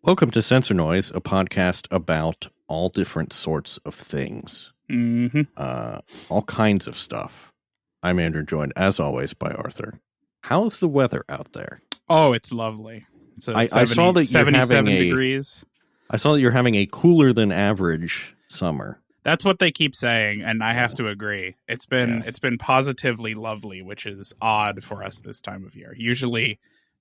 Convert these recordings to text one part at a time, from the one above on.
Welcome to Sensor Noise, a podcast about all different sorts of things. All kinds of stuff. I'm Andrew, joined as always by Arthur. How's the weather out there? Oh, it's lovely. So I saw that you're 77 having degrees. I saw that you're having a cooler than average summer. That's what they keep saying, and I have to agree. It's been positively lovely, which is odd for us this time of year.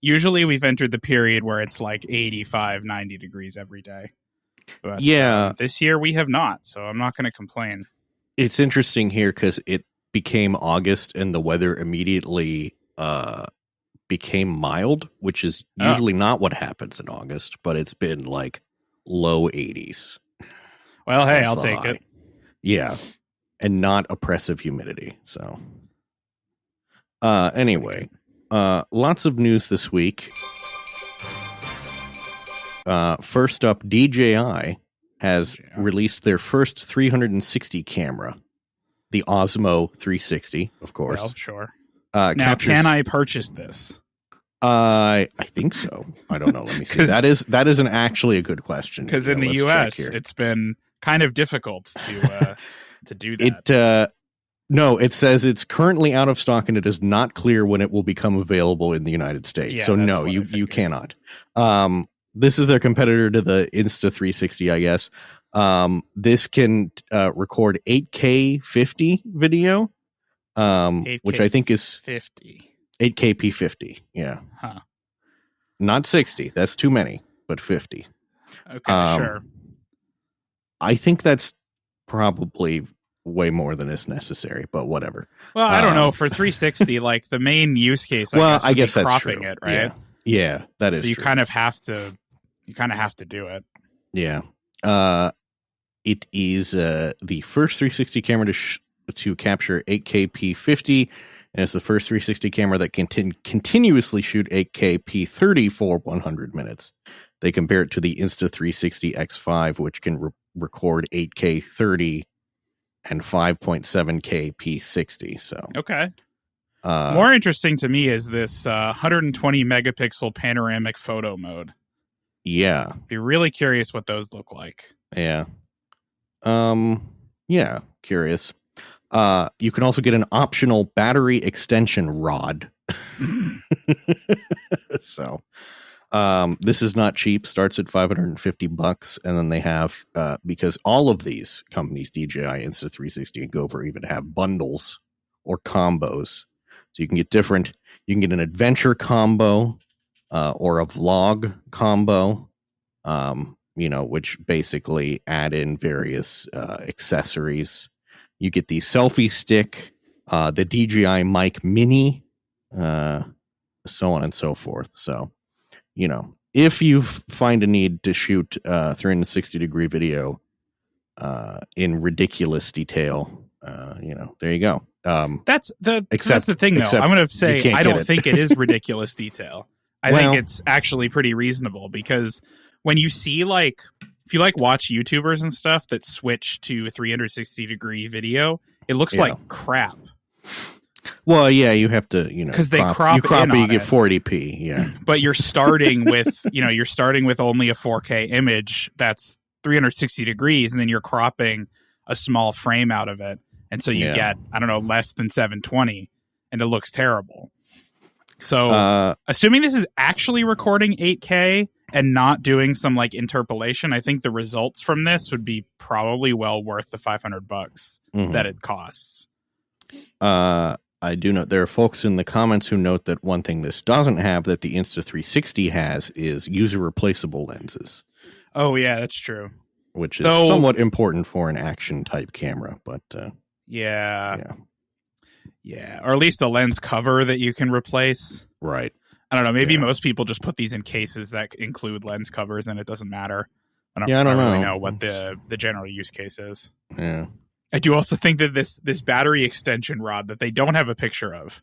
Usually we've entered the period where it's like 85, 90 degrees every day. But this year we have not, so I'm not going to complain. It's interesting here because it became August and the weather immediately became mild, which is usually not what happens in August, but it's been like low 80s. Well, hey, I'll take it. Yeah, and not oppressive humidity. So anyway, lots of news this week. First up, DJI has released their first 360 camera, the Osmo 360, of course. Well, sure. Now, can I purchase this? I think so. I don't know. Let me see. That is actually a good question. Because in the U.S., it's been kind of difficult to do that. It says it's currently out of stock and it is not clear when it will become available in the United States. Yeah, so no, you cannot. This is their competitor to the Insta360, I guess. This can record 8K 50 video, 8K which I think is 50. 8K P50. Yeah. Huh. Not 60. That's too many, but 50. Okay, sure. I think that's probably way more than is necessary, but whatever. Well, I don't know. For 360, like the main use case, I guess that's cropping true. It, right? Yeah, that is. So you true. kind of have to. You kind of have to do it. Yeah. It is the first 360 camera to capture 8K P50, and it's the first 360 camera that can continuously shoot 8K P30 for 100 minutes. They compare it to the Insta360 X5, which can record 8K 30 and 5.7K P60. So okay. More interesting to me is this 120 megapixel panoramic photo mode. Yeah. Be really curious what those look like. Yeah. Yeah, curious. You can also get an optional battery extension rod. So this is not cheap, starts at $550, and then they have because all of these companies, DJI, Insta360, and Gopher, even have bundles or combos. So you can get different. You can get an adventure combo or a vlog combo, which basically add in various accessories. You get the selfie stick, the DJI Mic Mini, so on and so forth. So, if you find a need to shoot 360-degree video in ridiculous detail, there you go. That's the thing, though. I'm going to say I don't think it is ridiculous detail. I think it's actually pretty reasonable, because when you see, like, if you watch YouTubers and stuff that switch to 360-degree video, it looks like crap. Well, yeah, you have to, because they crop it, you get 40p, yeah. But you're starting with, only a 4K image that's 360 degrees, and then you're cropping a small frame out of it, and so you get, I don't know, less than 720, and it looks terrible. So, assuming this is actually recording 8K and not doing some interpolation, I think the results from this would be probably well worth the $500 that it costs. I do note there are folks in the comments who note that one thing this doesn't have that the Insta360 has is user replaceable lenses. Oh yeah, that's true. Which is somewhat important for an action type camera, but yeah, or at least a lens cover that you can replace. Right. I don't know. Maybe most people just put these in cases that include lens covers, and it doesn't matter. I don't really know what the general use case is. Yeah. I do also think that this battery extension rod that they don't have a picture of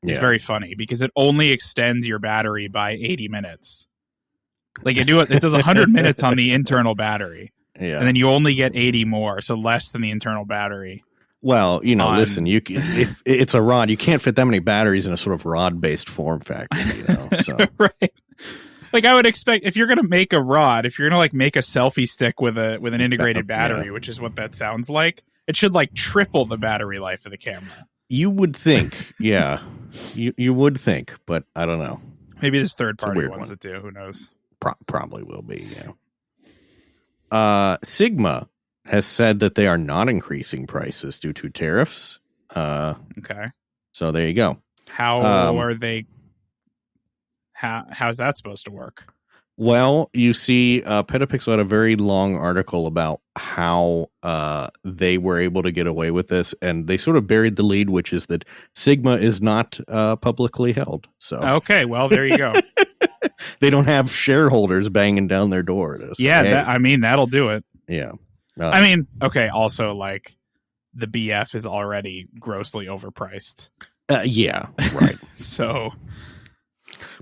is very funny, because it only extends your battery by 80 minutes. Like it does 100 minutes on the internal battery, and then you only get 80 more, so less than the internal battery. Well, listen, if it's a rod, you can't fit that many batteries in a sort of rod-based form factor, so. Right. Like I would expect if you're gonna make a rod, if you're gonna like make a selfie stick with an integrated battery, which is what that sounds like, it should like triple the battery life of the camera. You would think, yeah, you would think, but I don't know. Maybe there's third party ones that do. Who knows? Probably will be. Yeah. Sigma has said that they are not increasing prices due to tariffs. Okay. So there you go. How are they? How's that supposed to work? Well, you see, Petapixel had a very long article about how they were able to get away with this, and they sort of buried the lead, which is that Sigma is not publicly held. So okay, well, there you go. They don't have shareholders banging down their door. Yeah, hey. That'll do it. Yeah. Okay, also, like, the BF is already grossly overpriced. Yeah, right. So...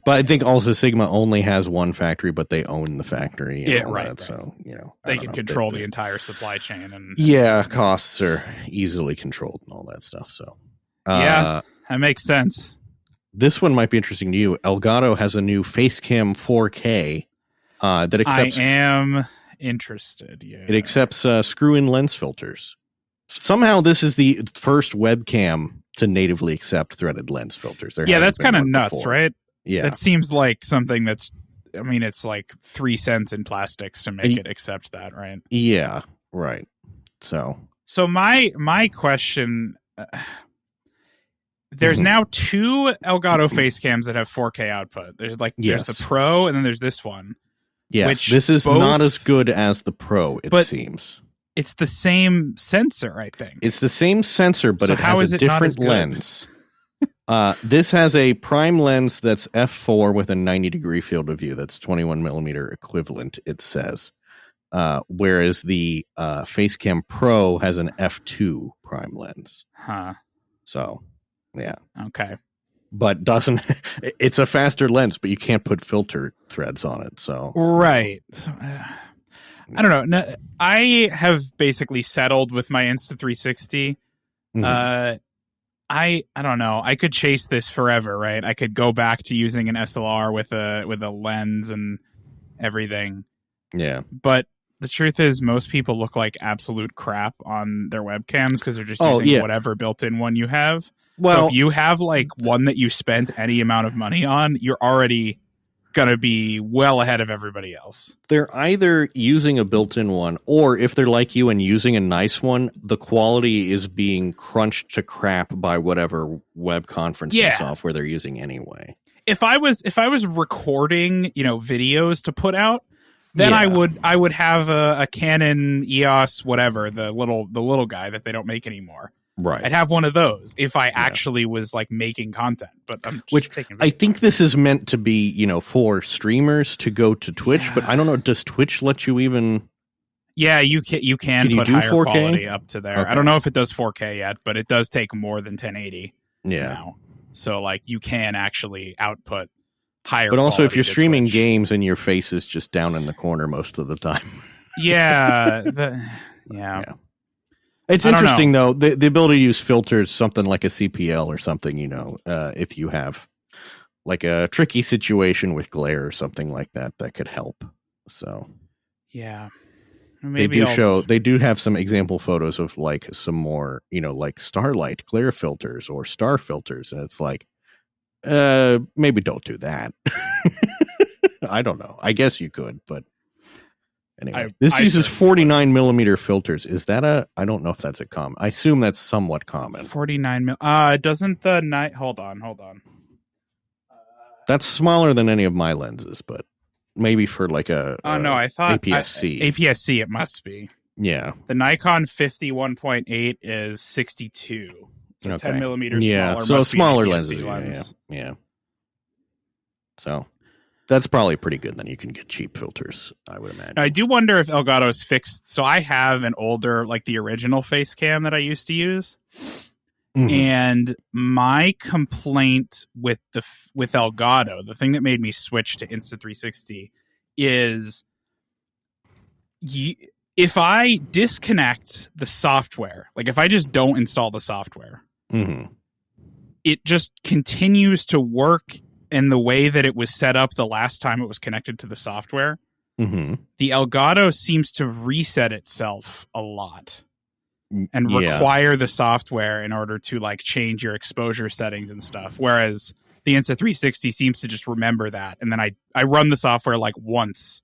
But I think also Sigma only has one factory, but they own the factory. Yeah, right. So, they can control the entire supply chain. And costs are easily controlled and all that stuff. So, yeah, that makes sense. This one might be interesting to you. Elgato has a new Facecam 4K that accepts... I am interested, yeah. It accepts screw-in lens filters. Somehow this is the first webcam to natively accept threaded lens filters. That's kind of nuts, before. right? Yeah. That seems like something that's, it's like 3 cents in plastics to make it accept that, right? Yeah, right. So my question, there's now 2 Elgato face cams that have 4K output. There's there's the Pro and then there's this one. Yes, this is not as good as the Pro, it seems. It's the same sensor, I think. It's the same sensor, but it has a different lens. This has a prime lens that's f4 with a 90-degree field of view. That's 21 millimeter equivalent, it says. Whereas the Facecam Pro has an f2 prime lens. Huh. So, yeah. Okay. But it's a faster lens, but you can't put filter threads on it. So right. I don't know. No, I have basically settled with my Insta360. Mm-hmm. I don't know. I could chase this forever, right? I could go back to using an SLR with a lens and everything. Yeah. But the truth is, most people look like absolute crap on their webcams because they're just using whatever built-in one you have. Well, so if you have like one that you spent any amount of money on, you're already gonna be well ahead of everybody else. They're either using a built-in one, or if they're like you and using a nice one, the quality is being crunched to crap by whatever web conferencing software they're using anyway. If I was recording, videos to put out, then I would have a Canon EOS whatever, the little guy that they don't make anymore. Right. I'd have one of those if I actually was like making content, but I'm just taking. I think this is meant to be, for streamers to go to Twitch, but I don't know. Does Twitch let you even? Yeah, you can put higher 4K? Quality up to there. Okay. I don't know if it does 4K yet, but it does take more than 1080. Yeah. Now. So like you can actually output higher. But also, if you're streaming Twitch. Games and your face is just down in the corner most of the time. Yeah. Yeah. It's interesting, though, the ability to use filters, something like a CPL or something, if you have like a tricky situation with glare or something like that, that could help. So, yeah, maybe they do have some example photos of like some more, like starlight glare filters or star filters. And it's like, maybe don't do that. I don't know. I guess you could, but. Anyway, this uses 49 millimeter filters. Is that I don't know if that's a common. I assume that's somewhat common. 49 mil. Doesn't the night? Hold on. That's smaller than any of my lenses, but maybe for like a. Oh no, I thought APS-C. APS-C, it must be. Yeah. The Nikon 51.8 is 62. So 10 millimeters. Yeah. Smaller, so smaller lenses. Lens. Yeah. So. That's probably pretty good. Then you can get cheap filters, I would imagine. I do wonder if Elgato's fixed. So I have an older, like the original face cam that I used to use. Mm-hmm. And my complaint with Elgato, the thing that made me switch to Insta360 is if I disconnect the software, like if I just don't install the software, mm-hmm. it just continues to work and the way that it was set up the last time it was connected to the software, mm-hmm. the Elgato seems to reset itself a lot and require the software in order to like change your exposure settings and stuff. Whereas the Insta360 seems to just remember that. And then I run the software like once.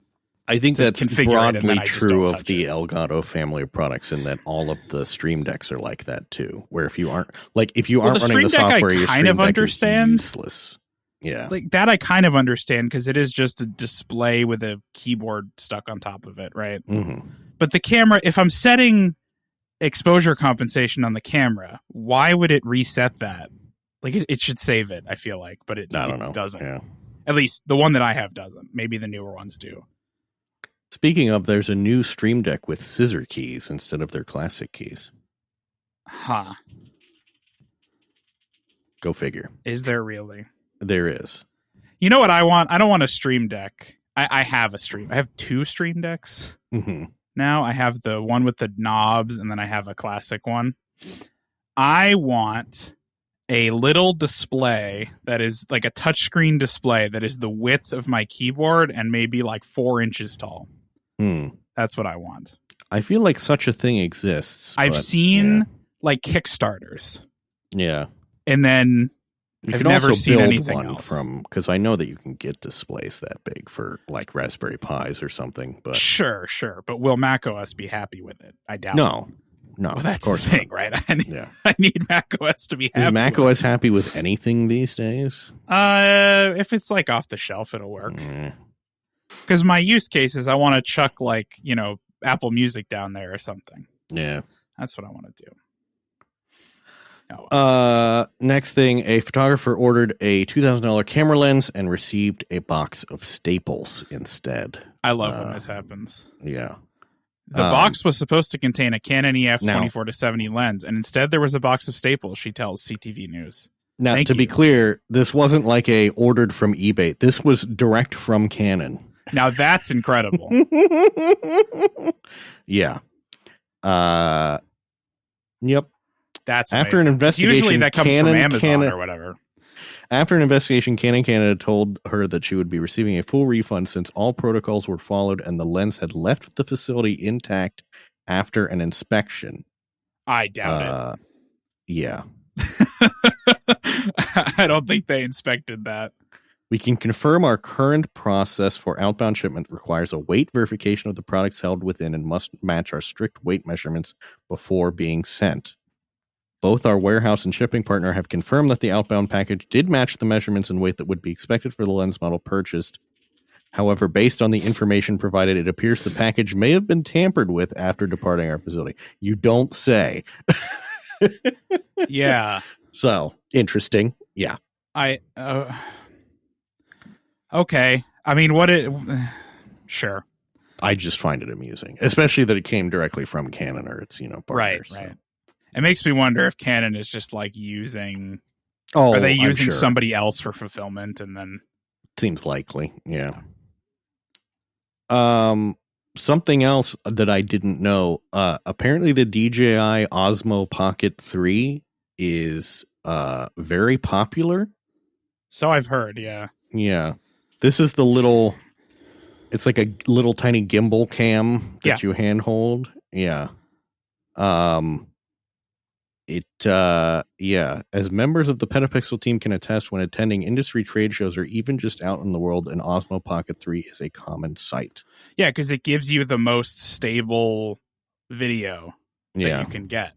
I think that's broadly true of the it. Elgato family of products, in that all of the Stream Decks are like that too. Where if you aren't running the software, your Stream Deck is useless. Yeah, like that I kind of understand, because it is just a display with a keyboard stuck on top of it, right? Mm-hmm. But the camera, if I'm setting exposure compensation on the camera, why would it reset that? Like it should save it, I feel like, but it doesn't. Yeah. At least the one that I have doesn't. Maybe the newer ones do. Speaking of, there's a new Stream Deck with scissor keys instead of their classic keys. Huh. Go figure. Is there really? There is. You know what I want? I don't want a Stream Deck. I have I have 2 Stream Decks. Mm-hmm. Now I have the one with the knobs, and then I have a classic one. I want a little display that is like a touchscreen display that is the width of my keyboard and maybe like 4 inches tall. That's what I want. I feel like such a thing exists. I've seen like Kickstarters. Yeah. And then I've never seen anything else. Because I know that you can get displays that big for like Raspberry Pis or something. But Sure. But will macOS be happy with it? I doubt it. No, well, that's the thing, right? I need macOS to be happy. Is macOS happy with anything these days? If it's like off the shelf, it'll work. Because my use case is I want to chuck like, Apple Music down there or something. Yeah. That's what I want to do. Next thing, a photographer ordered a $2,000 camera lens and received a box of staples instead. I love when this happens. Yeah. The box was supposed to contain a Canon EF 24-70 lens, and instead there was a box of staples, she tells CTV News. Now, to be clear, this wasn't like a ordered from eBay. This was direct from Canon. Now that's incredible. Yeah. Yep. That's amazing. After an investigation, usually that comes from Amazon or whatever. After an investigation, Canon Canada told her that she would be receiving a full refund since all protocols were followed and the lens had left the facility intact after an inspection. I doubt it. Yeah. I don't think they inspected that. We can confirm our current process for outbound shipment requires a weight verification of the products held within and must match our strict weight measurements before being sent. Both our warehouse and shipping partner have confirmed that the outbound package did match the measurements and weight that would be expected for the lens model purchased. However, based on the information provided, it appears the package may have been tampered with after departing our facility. You don't say. Yeah. So, interesting. Yeah. Okay. I mean, sure. I just find it amusing, especially that it came directly from Canon or its, partners. Right. So. It makes me wonder if Canon is just like using... are they using somebody else for fulfillment and then... Seems likely, yeah. Something else that I didn't know, apparently the DJI Osmo Pocket 3 is very popular. So I've heard, yeah. Yeah. This is the little... It's like a little tiny gimbal cam that you handhold. Yeah. As members of the Petapixel team can attest, when attending industry trade shows or even just out in the world, an Osmo Pocket 3 is a common sight. Yeah, because it gives you the most stable video that you can get.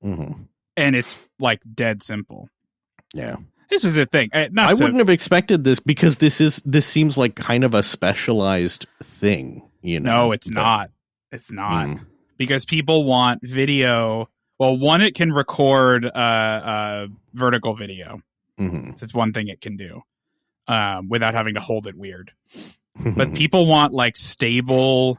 Mm-hmm. And it's like dead simple. Yeah. This is a thing. I wouldn't have expected this because this seems like kind of a specialized thing, No, it's not. It's not. Because people want video. Well, one, it can record vertical video. Mm-hmm. It's one thing it can do without having to hold it weird. But people want like stable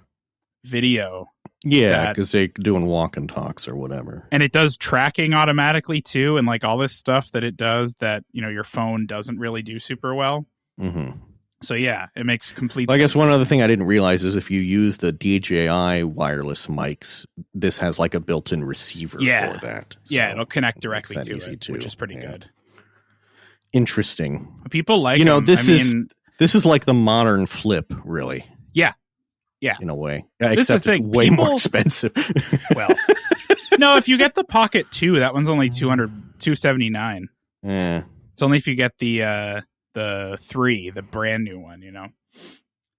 video. Yeah, because they're doing walk and talks or whatever. And it does tracking automatically too, and like all this stuff that it does that your phone doesn't really do super well. Mm-hmm. So yeah, it makes complete sense. I guess one other thing I didn't realize is if you use the DJI wireless mics, this has like a built-in receiver for that. So it'll connect directly to it, which is pretty good. interesting. People like this is like the modern Flip, really. Yeah. In a way. This Except it's way more expensive. Well, no, if you get the Pocket 2, that one's only $279. Yeah. It's only if you get the 3, the brand new one,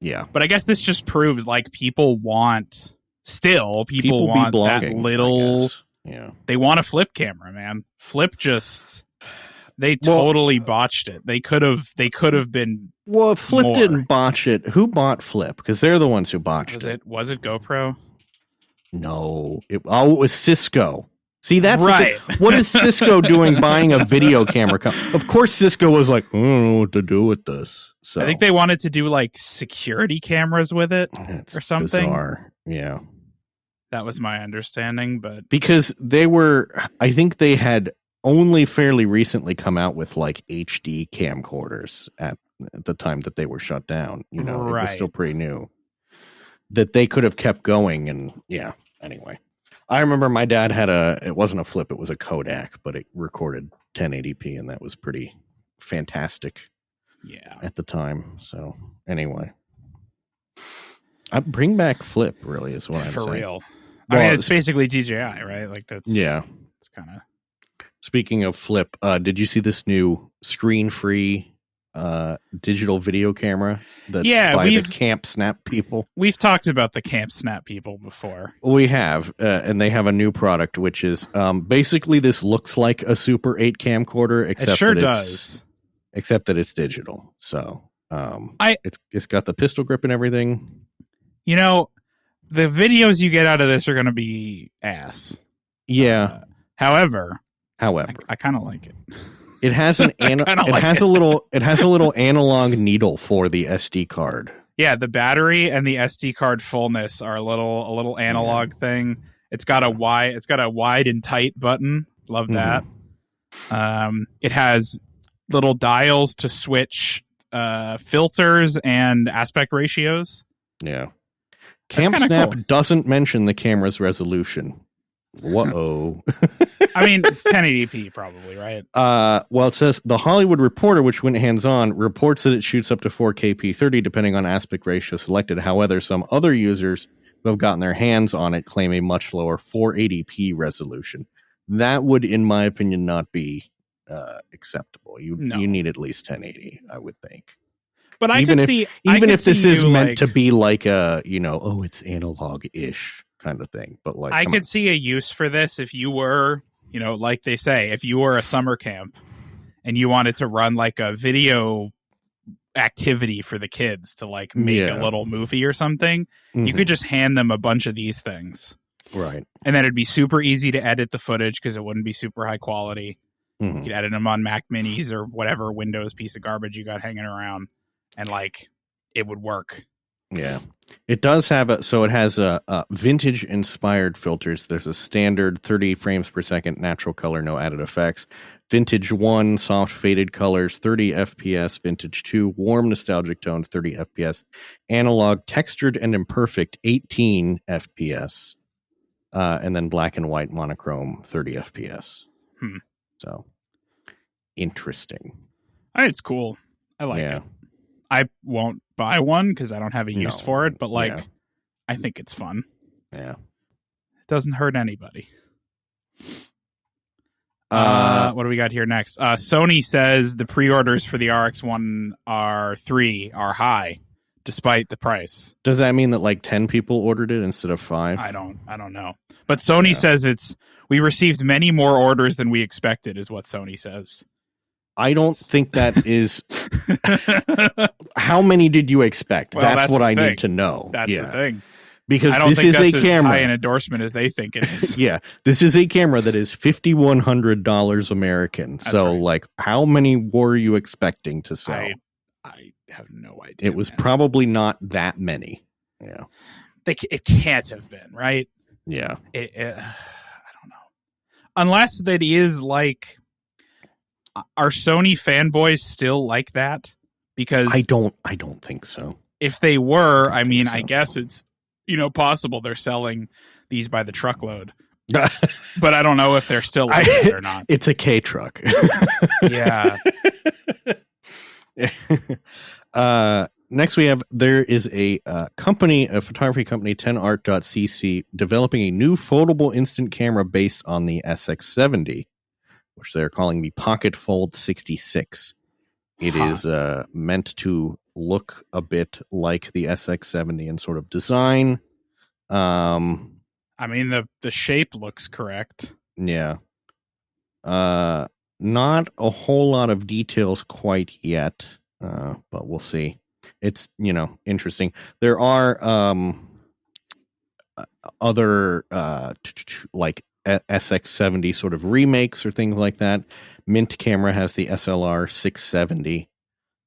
Yeah. But I guess this just proves like people want that little. Yeah. They want a flip camera, man. Flip they totally botched it. They could have been. Well, Flip didn't botch it. Who bought Flip? Because they're the ones who botched it. Was it GoPro? No. It was Cisco. See, that's right. What is Cisco doing buying a video camera? Of course, Cisco was like, I don't know what to do with this. So I think they wanted to do like security cameras with it or something. Bizarre. Yeah. That was my understanding, but because I think they had only fairly recently come out with like HD camcorders at the time that they were shut down. It was still pretty new. That they could have kept going, and anyway. I remember my dad had it wasn't a Flip, it was a Kodak, but it recorded 1080p, and that was pretty fantastic at the time. So anyway. I bring back Flip, really, is what I'm saying. For real. I mean, it's basically DJI, right? Like that's it's kind of. Speaking of Flip, did you see this new screen-free digital video camera that's by the Camp Snap people? We've talked about the Camp Snap people before. We have, and they have a new product, which is basically this looks like a Super 8 camcorder, except except that it's digital. So it's got the pistol grip and everything. The videos you get out of this are going to be ass. Yeah. However, I kind of like it. It has a little analog needle for the SD card. Yeah, the battery and the SD card fullness are a little analog thing. It's got a wide and tight button. Love that. It has little dials to switch filters and aspect ratios. Yeah. Camp Snap doesn't mention the camera's resolution. Whoa. I mean, it's 1080p probably, right? Well, it says the Hollywood Reporter, which went hands-on, reports that it shoots up to 4K P30 depending on aspect ratio selected. However, some other users who have gotten their hands on it claim a much lower 480p resolution. That would, in my opinion, not be acceptable. You need at least 1080, I would think. But even if this is meant to be like a, it's analog-ish kind of thing. But like, I could see a use for this if you were, like they say, if you were a summer camp and you wanted to run like a video activity for the kids to like make a little movie or something, you could just hand them a bunch of these things. Right. And then it'd be super easy to edit the footage because it wouldn't be super high quality. You could edit them on Mac Minis or whatever Windows piece of garbage you got hanging around. And like, it would work. Yeah, it does have it has a vintage inspired filters. There's a standard 30 frames per second natural color, no added effects. Vintage 1, soft faded colors, 30 FPS. Vintage 2, warm nostalgic tones, 30 FPS. Analog, textured and imperfect, 18 FPS. And then black and white monochrome, 30 FPS. So, interesting. It's cool. I like it. I won't buy one because I don't have a use for it, but I think it's fun. Yeah. It doesn't hurt anybody. What do we got here next? Sony says the pre-orders for the RX1 R3 are high, despite the price. Does that mean that like 10 people ordered it instead of 5? I don't know. But Sony says we received many more orders than we expected, is what Sony says. I don't think that is. How many did you expect? Well, that's what I need to know. That's the thing. Because I don't this think is that's a as camera. high an endorsement as they think it is. Yeah, this is a camera that is $5,100 American. That's so, right. like, how many were you expecting to sell? I have no idea. It was probably not that many. Yeah, it can't have been, right? Yeah, I don't know. Unless that is like. Are Sony fanboys still like that? Because I don't think so. If they were, I guess it's possible they're selling these by the truckload. but I don't know if they're still like it or not. It's a K truck. Yeah. Next there is a photography company, 10art.cc, developing a new foldable instant camera based on the SX70, which they're calling the Pocket Fold 66. It is meant to look a bit like the SX70 in sort of design. I mean, the shape looks correct. Yeah. Not a whole lot of details quite yet, but we'll see. It's, interesting. There are other like SX70 sort of remakes or things like that. Mint Camera has the SLR 670.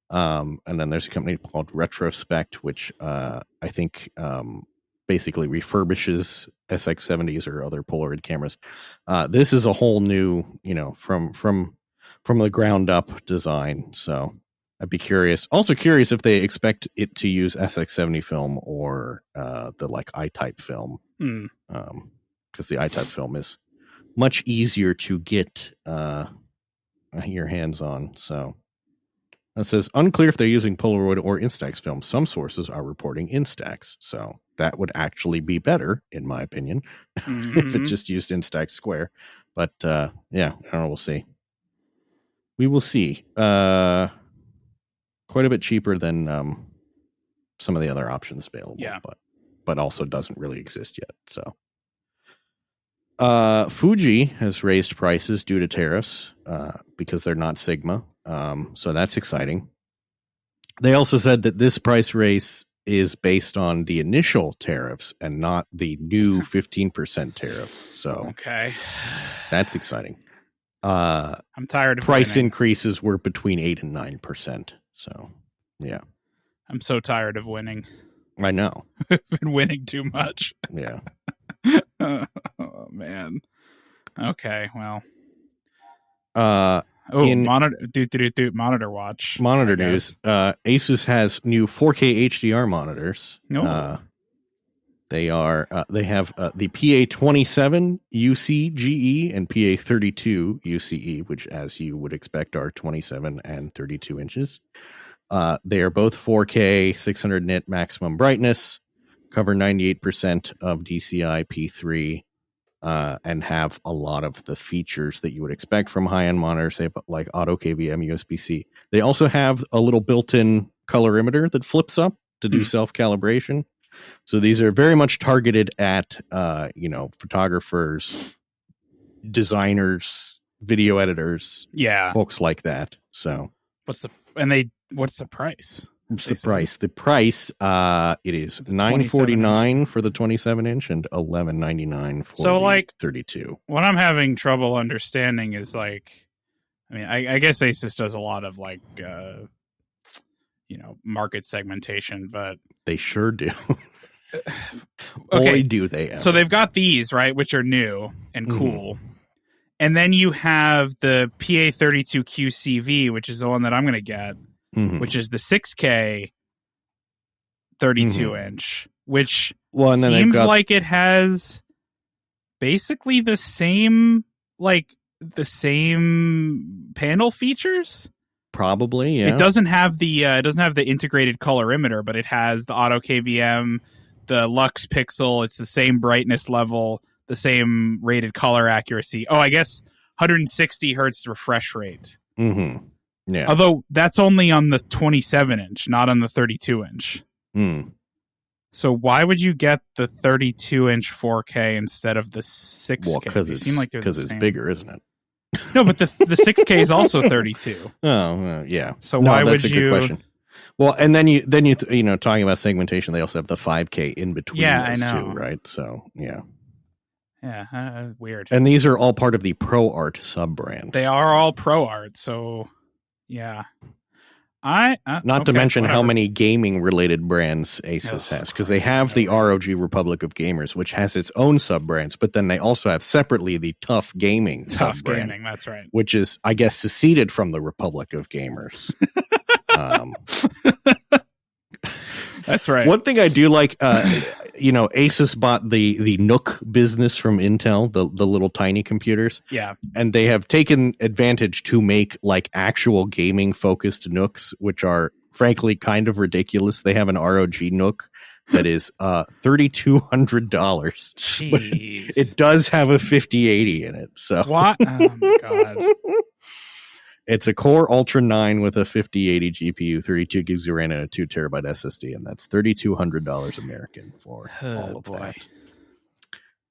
And then there's a company called Retrospect, which I think basically refurbishes SX70s or other Polaroid cameras. This is a whole new, from the ground up design. So I'd be curious. Also curious if they expect it to use SX70 film or the like I-type film. Because the I-type film is much easier to get your hands on. So it says unclear if they're using Polaroid or Instax film. Some sources are reporting Instax, so that would actually be better, in my opinion, if it just used Instax Square. But yeah, I don't know. We'll see. We will see. Quite a bit cheaper than some of the other options available. Yeah, but also doesn't really exist yet. So. Fuji has raised prices due to tariffs because they're not Sigma. So that's exciting. They also said that this price raise is based on the initial tariffs and not the new 15% tariffs. So okay, that's exciting. I'm tired of price winning. Increases were between 8 and 9%. So yeah, I'm so tired of winning. I know. I've been winning too much. Yeah. Oh man. Okay, well. Monitor watch. Monitor news. Asus has new 4K HDR monitors. They have the PA27 UCGE and PA32 UCE, which, as you would expect, are 27 and 32 inches. They are both 4K, 600 nit maximum brightness, cover 98% of DCI P3, and have a lot of the features that you would expect from high-end monitors, say like auto KVM, USB-C. They also have a little built-in colorimeter that flips up to do self-calibration. So these are very much targeted at photographers, designers, video editors, folks like that. So what's the price? What's the price? The price, it is $949 for the 27-inch and $1199 for the 32. What I'm having trouble understanding is I guess Asus does a lot of market segmentation, but they sure do. Okay. Boy, do they ever. So they've got these, right, which are new and cool. And then you have the PA32QCV, which is the one that I'm going to get. Which is the 6K 32-inch, which seems like it has basically the same panel features. Probably, yeah. It doesn't have the integrated colorimeter, but it has the auto KVM, the lux pixel. It's the same brightness level, the same rated color accuracy. Oh, I guess 160 hertz refresh rate. Yeah. Although that's only on the 27-inch, not on the 32-inch. So why would you get the 32-inch 4K instead of the 6K? Well, because it's bigger, isn't it? No, but the 6K is also 32. Oh, yeah. So why would that's a good question. Well, and then you talking about segmentation, they also have the 5K in between those two, right? So yeah. Yeah, weird. And these are all part of the ProArt sub-brand. They are all ProArt, so yeah. Not to mention how many gaming-related brands Asus has, because they have the ROG Republic of Gamers, which has its own sub-brands, but then they also have separately the Tough Gaming sub-brand. Gaming, that's right. Which is, I guess, seceded from the Republic of Gamers. That's right. One thing I do like, Asus bought the Nook business from Intel, the little tiny computers. Yeah. And they have taken advantage to make like actual gaming focused Nooks, which are frankly kind of ridiculous. They have an ROG Nook that is $3,200. Jeez. It does have a 5080 in it. So what? Oh my god. It's a Core Ultra 9 with a 5080 GPU, 32 gigs of RAM, and a 2 terabyte SSD, and that's $3,200 American for all of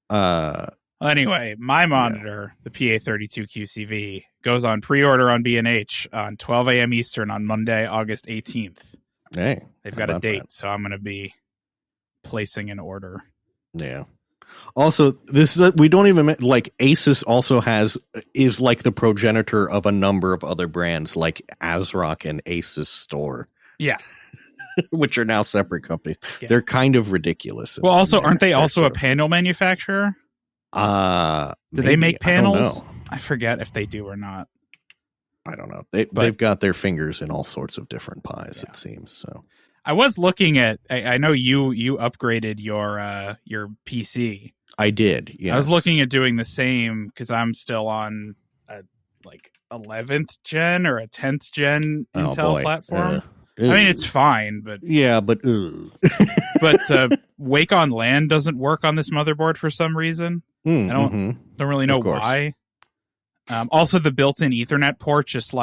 that. Anyway, my monitor, the PA32 QCV, goes on pre-order on B&H on 12 a.m. Eastern on Monday, August 18th. Hey, they've got a date, so I'm going to be placing an order. Yeah. Also, we don't even like Asus also is like the progenitor of a number of other brands like ASRock and Asus Store. Yeah. Which are now separate companies. Yeah. They're kind of ridiculous. Well, also, aren't they also a panel manufacturer? Do they make panels? I forget if they do or not. I don't know. They've got their fingers in all sorts of different pies, it seems. So I was looking at. I know you upgraded your PC. I did. Yes. I was looking at doing the same because I'm still on a 11th gen or a 10th gen Intel platform. I mean, it's fine, but but Wake on LAN doesn't work on this motherboard for some reason. I don't really know why. Also, the built-in Ethernet port just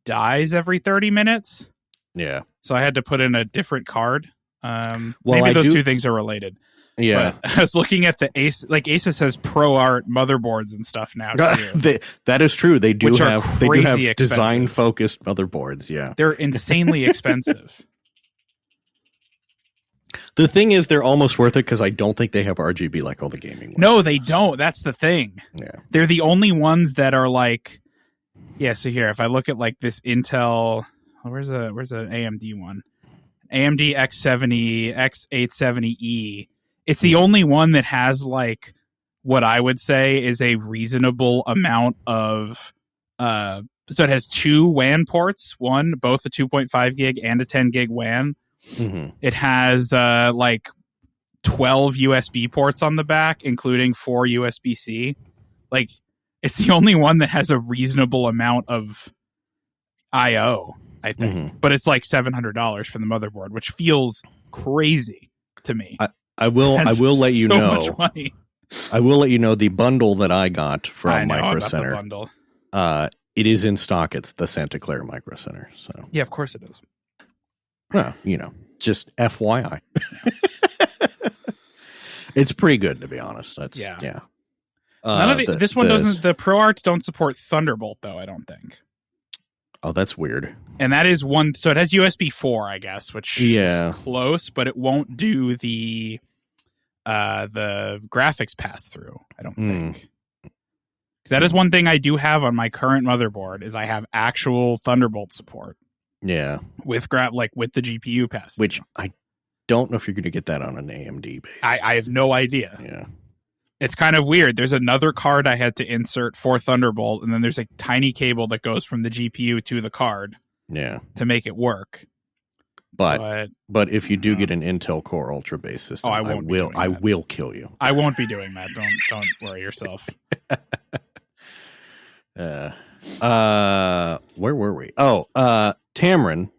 dies every 30 minutes. Yeah. So I had to put in a different card. Maybe those two things are related. Yeah. But I was looking at the Asus has ProArt motherboards and stuff now too. That is true. They do have expensive. Design-focused motherboards. Yeah. They're insanely expensive. The thing is, they're almost worth it because I don't think they have RGB like all the gaming ones. No, they don't. That's the thing. Yeah. They're the only ones that are so here, if I look at this Intel, where's a AMD one? AMD X70, X870E. It's the only one that has what I would say is a reasonable amount of so it has two WAN ports, both a 2.5 gig and a 10 gig WAN. Mm-hmm. It has 12 USB ports on the back, including 4 USB-C. It's the only one that has a reasonable amount of I/O, I think. Mm-hmm. But it's $700 for the motherboard, which feels crazy to me. I will let you know. Much money. I will let you know the bundle that I got from Micro Center. Bundle. It is in stock. It's the Santa Clara Micro Center. So yeah, of course it is. Well, just FYI. It's pretty good, to be honest. That's yeah. None of this one doesn't. The ProArts don't support Thunderbolt, though. I don't think. Oh, that's weird. And that is one. So it has USB 4, I guess, which is close, but it won't do the graphics pass through. I don't think. That is one thing I do have on my current motherboard is I have actual Thunderbolt support. Yeah, with with the GPU pass, which I don't know if you're going to get that on an AMD base. I have no idea. Yeah. It's kind of weird. There's another card I had to insert for Thunderbolt, and then there's a tiny cable that goes from the GPU to the card. Yeah. To make it work. But if you do get an Intel Core Ultra base system, I will kill you. I won't be doing that. Don't worry yourself. Where were we? Tamron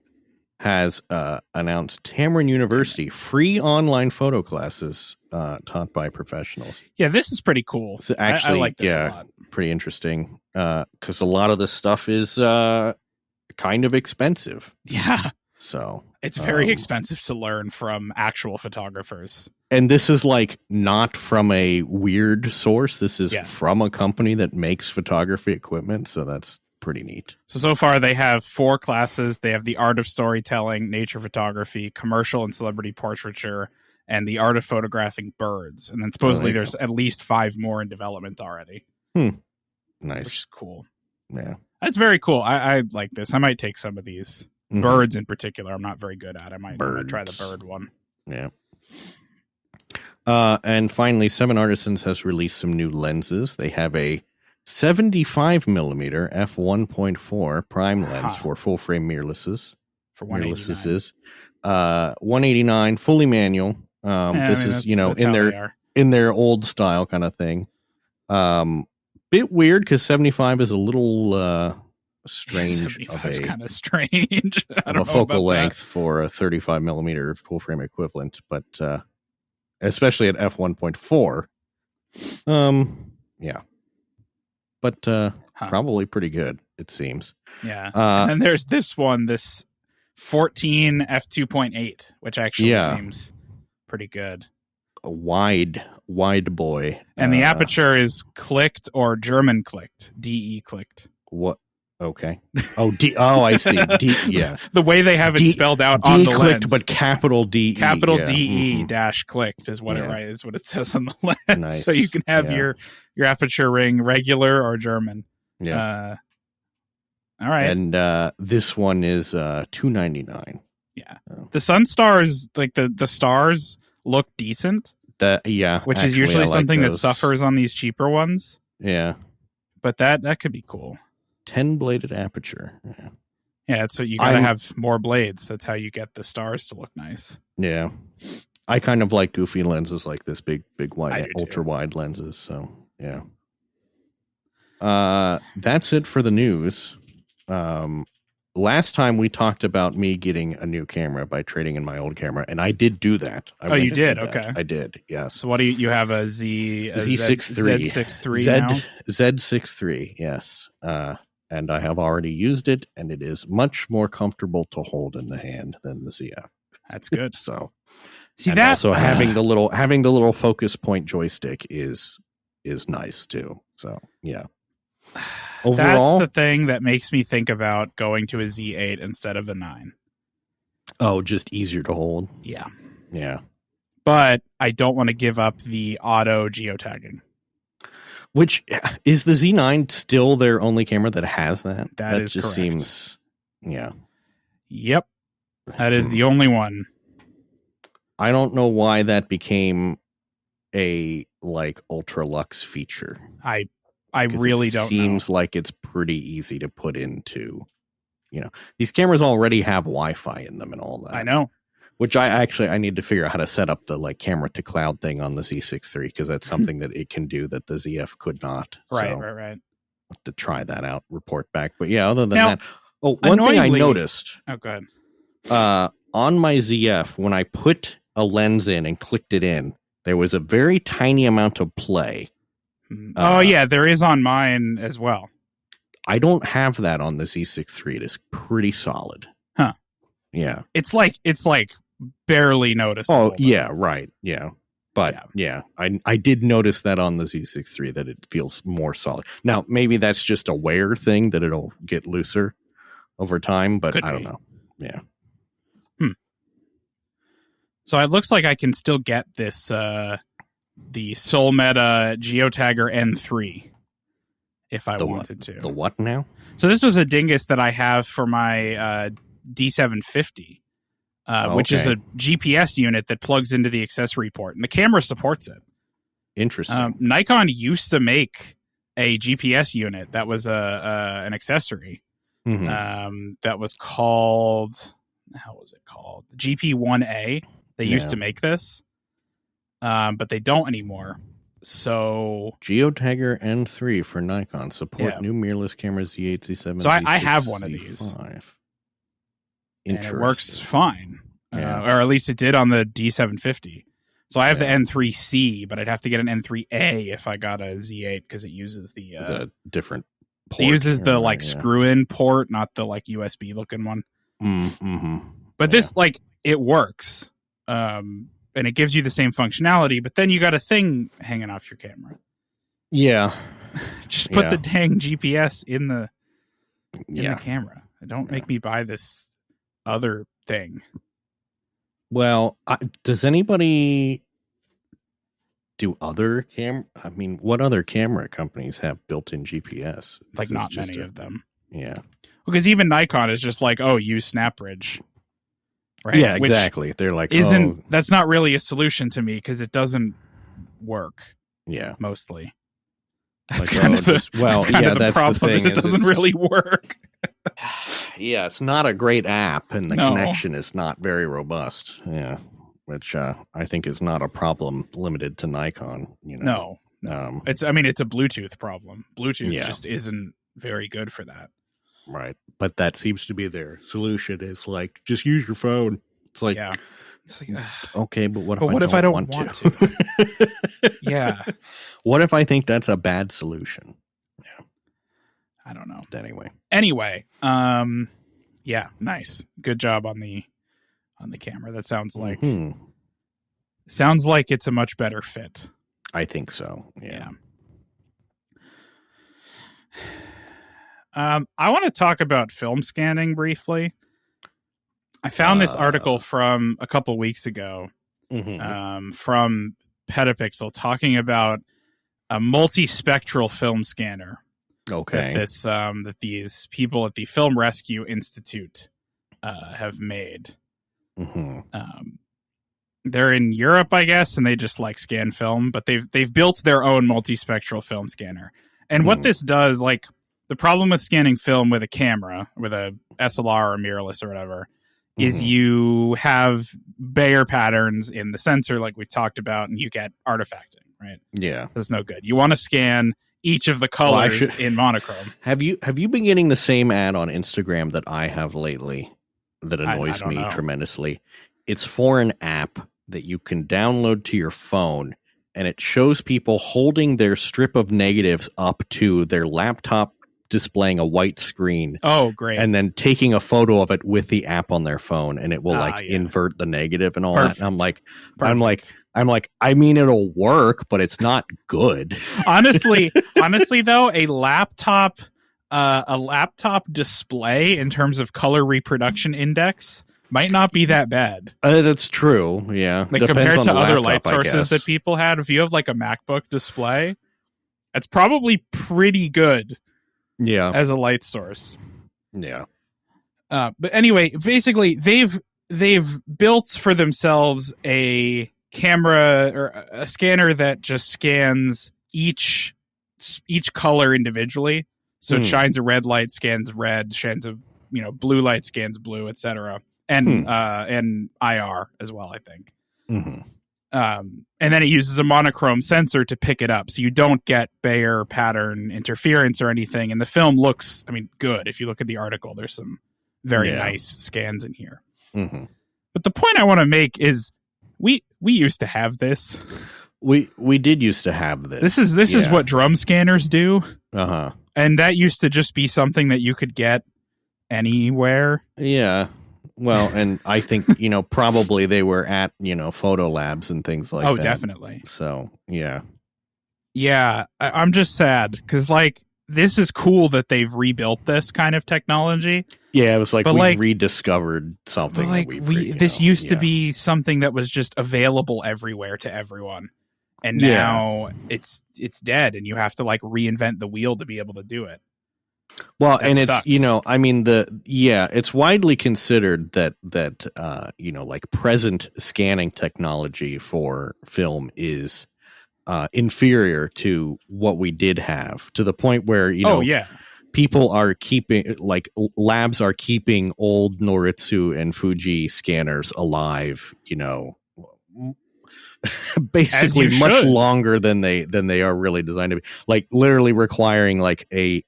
has announced Tamron University free online photo classes taught by professionals. Yeah, this is pretty cool. So actually, I like this a lot. Pretty interesting because a lot of this stuff is kind of expensive. Yeah. So it's very expensive to learn from actual photographers. And this is not from a weird source. This is from a company that makes photography equipment. So that's pretty neat. So far they have 4 classes. They have the art of storytelling, nature photography, commercial and celebrity portraiture, and the art of photographing birds. And then supposedly there's at least 5 more in development already. Nice. Which is cool. Yeah. That's very cool. I like this. I might take some of these. Mm-hmm. Birds in particular, I'm not very good at. I might try the bird one. Yeah. And finally, 7 Artisans has released some new lenses. They have a 75 millimeter f1.4 prime lens for full frame mirrorlesses. For $189. $189, fully manual. This is, in their old style kind of thing. Bit weird because 75 is a little strange. 75 is kind of strange. I don't know focal about length that. for a 35 millimeter full frame equivalent, but especially at f1.4. Yeah, but probably pretty good, it seems. Yeah, and then there's this one, this 14 f2.8, which actually seems pretty good. A wide boy, and the aperture is clicked or German clicked, DE clicked. What? Okay. Oh, I see. Yeah. The way they have it spelled out on the clicked, lens, but capital DE. Capital DE dash clicked is what is what it says on the lens. Nice. So you can have your aperture ring regular or German. Yeah. All right. And this one is $299. Yeah. The sun stars, like the stars, look decent. Which is usually something that suffers on these cheaper ones. Yeah. But that could be cool. 10-bladed aperture. Yeah, that's what you gotta have more blades. That's how you get the stars to look nice. Yeah. I kind of like goofy lenses like this, big wide, ultra wide lenses. So yeah. That's it for the news. Last time we talked about me getting a new camera by trading in my old camera, and I did do that. You did? Okay. I did, yes. So what do you have a Z6III Z6III now? Z6III, yes. And I have already used it, and it is much more comfortable to hold in the hand than the ZF. That's good. So see that also having the little focus point joystick is nice too. So yeah. Overall, that's the thing that makes me think about going to a Z8 instead of a 9. Oh, just easier to hold. Yeah. Yeah. But I don't want to give up the auto geotagging. Which is the Z9 still their only camera that has that? That is just correct. Seems, yeah. Yep. That is the only one. I don't know why that became a ultra luxe feature. I really don't know. Seems like it's pretty easy to put into, these cameras already have Wi-Fi in them and all that. I know. Which I need to figure out how to set up the camera to cloud thing on the Z6III, because that's something that it can do that the ZF could not. Right. I'll have to try that out, report back. But yeah, other than that, one thing I noticed. Oh, go ahead. On my ZF, when I put a lens in and clicked it in, there was a very tiny amount of play. There is on mine as well. I don't have that on the Z6III. It is pretty solid. Huh. Yeah. It's like barely noticeable. Oh, yeah, right. Yeah. But yeah, I did notice that on the Z6III that it feels more solid. Now, maybe that's just a wear thing that it'll get looser over time, but I don't know. Yeah. So it looks like I can still get this the Soul Meta Geotagger N3 if I wanted to. The what now? So this was a dingus that I have for my D750, which is a GPS unit that plugs into the accessory port, and the camera supports it. Interesting. Nikon used to make a GPS unit that was an accessory. Mm-hmm. That was called, how was it called? The GP1A. They used to make this. But they don't anymore. So Geotagger N3 for Nikon support new mirrorless cameras Z8, Z7. So I have one of these, and it works fine, or at least it did on the D750. So I have the N3C, but I'd have to get an N3A if I got a Z8 because it uses the it's a different port. It uses the screw-in port, not the USB looking one. Mm-hmm. But this it works. And it gives you the same functionality, but then you got a thing hanging off your camera. Yeah. Just put the dang GPS in the camera. Don't make me buy this other thing. Well, does anybody do other camera? I mean, what other camera companies have built-in GPS? Not many of them. Yeah. Because even Nikon is just use SnapBridge. Right? Yeah, exactly. They're like, that's not really a solution to me because it doesn't work. Yeah, mostly. That's kind of the problem. The thing is it doesn't really work. Yeah, it's not a great app, and the connection is not very robust. Yeah, which I think is not a problem limited to Nikon. No. It's a Bluetooth problem. Bluetooth just isn't very good for that. Right. But that seems to be their solution, is like, just use your phone. It's like, okay, but what if I don't want to? Yeah. What if I think that's a bad solution? Yeah. I don't know. Anyway. Yeah, nice. Good job on the camera. That sounds like it's a much better fit. I think so. Yeah. I want to talk about film scanning briefly. I found this article from a couple weeks ago from Petapixel talking about a multispectral film scanner. Okay. That these people at the Film Rescue Institute have made. They're in Europe, I guess, and they just like scan film, but they've built their own multispectral film scanner. And what this does, like, the problem with scanning film with a camera, with a SLR or mirrorless or whatever, is you have Bayer patterns in the sensor, like we talked about, and you get artifacting, right? Yeah. That's no good. You want to scan each of the colors in monochrome. Have you been getting the same ad on Instagram that I have lately that annoys me tremendously? It's for an app that you can download to your phone, and it shows people holding their strip of negatives up to their laptop displaying a white screen. Oh, great. And then taking a photo of it with the app on their phone, and it will invert the negative and all that. And I'm like, I mean, it'll work, but it's not good. honestly though, a laptop display in terms of color reproduction index might not be that bad. That's true. Yeah. Like, compared to other light sources that people had, if you have like a MacBook display, it's probably pretty good. Yeah. As a light source. Yeah. But anyway, basically they've built for themselves a camera or a scanner that just scans each color individually. So it shines a red light, scans red, shines a blue light, scans blue, etc. And IR as well, I think. And then it uses a monochrome sensor to pick it up, so you don't get Bayer pattern interference or anything. And the film looks, good. If you look at the article, there's some very nice scans in here. But the point I want to make is we used to have this. We did used to have this. This is what drum scanners do. And that used to just be something that you could get anywhere. Yeah. Well, and I think, probably they were at, photo labs and things like that. Oh, definitely. So, yeah. Yeah, I'm just sad because, like, this is cool that they've rebuilt this kind of technology. Yeah, it was like rediscovered something. But, like, this used to be something that was just available everywhere to everyone. And now it's dead, and you have to, like, reinvent the wheel to be able to do it. Well, that and sucks. It's it's widely considered that like present scanning technology for film is inferior to what we did have, to the point where people are keeping, like, labs are keeping old Noritsu and Fuji scanners alive, basically much longer than they are really designed to be, like literally requiring like a